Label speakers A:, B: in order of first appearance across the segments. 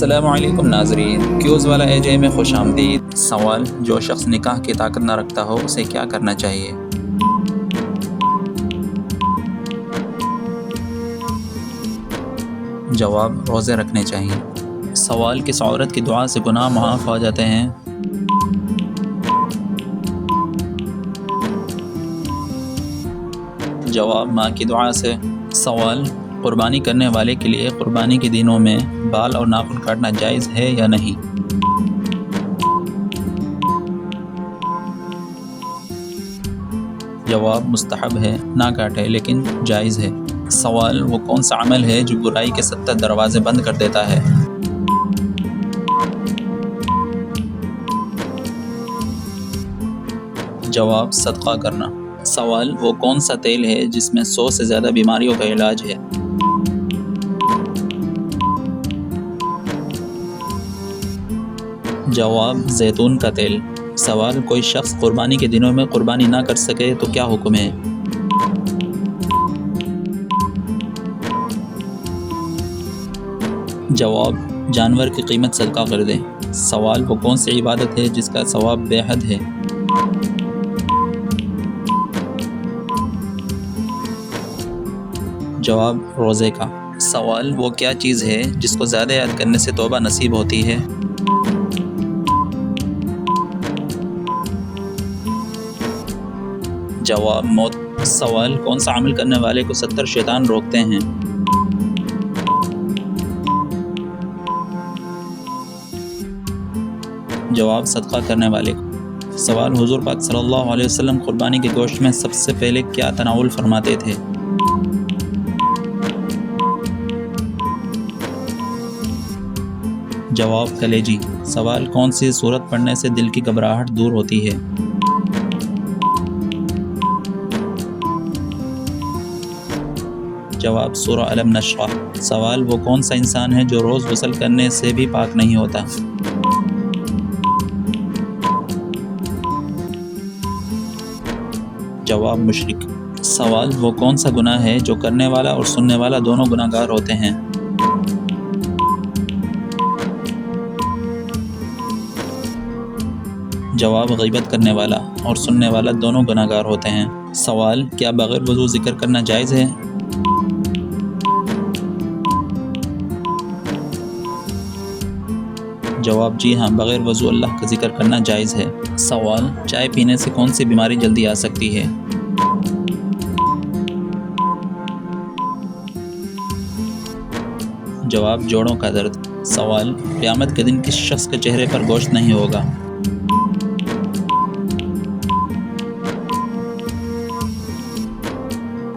A: السلام علیکم ناظرین، کیوز والا AJ میں خوش آمدید۔ سوال: جو شخص نکاح کی طاقت نہ رکھتا ہو اسے کیا کرنا چاہیے؟ جواب: روزے رکھنے چاہیے۔ سوال: کس عورت کی دعا سے گناہ معاف ہو جاتے ہیں؟ جواب: ماں کی دعا سے۔ سوال: قربانی کرنے والے کے لیے قربانی کے دنوں میں بال اور ناخن کاٹنا جائز ہے یا نہیں؟ جواب: مستحب ہے، نہ کاٹے لیکن جائز ہے۔ سوال: وہ کون سا عمل ہے جو برائی کے 70 دروازے بند کر دیتا ہے؟ جواب: صدقہ کرنا۔ سوال: وہ کون سا تیل ہے جس میں 100 سے زیادہ بیماریوں کا علاج ہے؟ جواب: زیتون کا تیل۔ سوال: کوئی شخص قربانی کے دنوں میں قربانی نہ کر سکے تو کیا حکم ہے؟ جواب: جانور کی قیمت صدقہ کر دیں۔ سوال: وہ کون سی عبادت ہے جس کا ثواب بے حد ہے؟ جواب: روزے کا۔ سوال: وہ کیا چیز ہے جس کو زیادہ یاد کرنے سے توبہ نصیب ہوتی ہے؟ جواب: موت۔ سوال: کون سا عمل کرنے والے کو 70 شیطان روکتے ہیں؟ جواب: صدقہ کرنے والے کو۔ سوال: حضور پاک صلی اللہ علیہ وسلم قربانی کے گوشت میں سب سے پہلے کیا تناول فرماتے تھے؟ جواب: کلیجی۔ سوال: کون سی سورت پڑھنے سے دل کی گھبراہٹ دور ہوتی ہے؟ جواب: سورہ الم نشرح۔ سوال: وہ کون سا انسان ہے جو روز غسل کرنے سے بھی پاک نہیں ہوتا؟ جواب: مشرک۔ سوال: وہ کون سا گناہ ہے جو کرنے والا اور سننے والا دونوں گناہ گار ہوتے ہیں؟ جواب: غیبت کرنے والا اور سننے والا دونوں گناہ گار ہوتے ہیں۔ سوال: کیا بغیر وضو ذکر کرنا جائز ہے؟ جواب: جی ہاں، بغیر وضو اللہ کا ذکر کرنا جائز ہے۔ سوال: چائے پینے سے کون سی بیماری جلدی آ سکتی ہے؟ جواب: جوڑوں کا درد۔ سوال: قیامت کے دن کس شخص کے چہرے پر گوشت نہیں ہوگا؟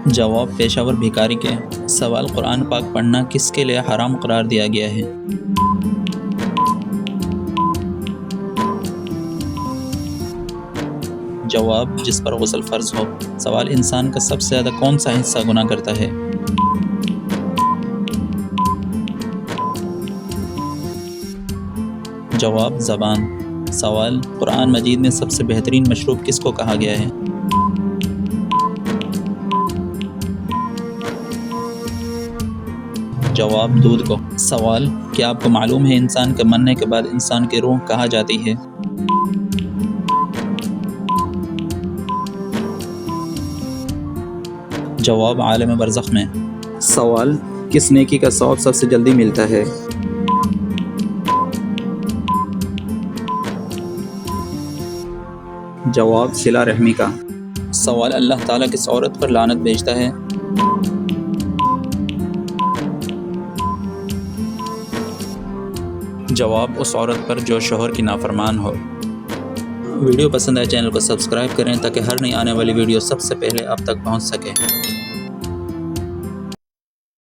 A: جواب: پیشہ ور بھکاری کے۔ سوال: قرآن پاک پڑھنا کس کے لیے حرام قرار دیا گیا ہے؟ جواب: جس پر غسل فرض ہو۔ سوال: انسان کا سب سے زیادہ کون سا حصہ گناہ کرتا ہے؟ جواب: زبان۔ سوال: قرآن مجید میں سب سے بہترین مشروب کس کو کہا گیا ہے؟ جواب: دودھ کو۔ سوال: کیا آپ کو معلوم ہے انسان کے مرنے کے بعد انسان کی روح کہاں جاتی ہے؟ جواب: عالم برزخ میں۔ سوال: کس نیکی کا ثواب سب سے جلدی ملتا ہے؟ جواب: صلہ رحمی کا۔ سوال: اللہ تعالیٰ کس عورت پر لعنت بھیجتا ہے؟ جواب: اس عورت پر جو شوہر کی نافرمان ہو۔ ویڈیو پسند آئے چینل کو سبسکرائب کریں تاکہ ہر نئی آنے والی ویڈیو سب سے پہلے آپ تک پہنچ سکے۔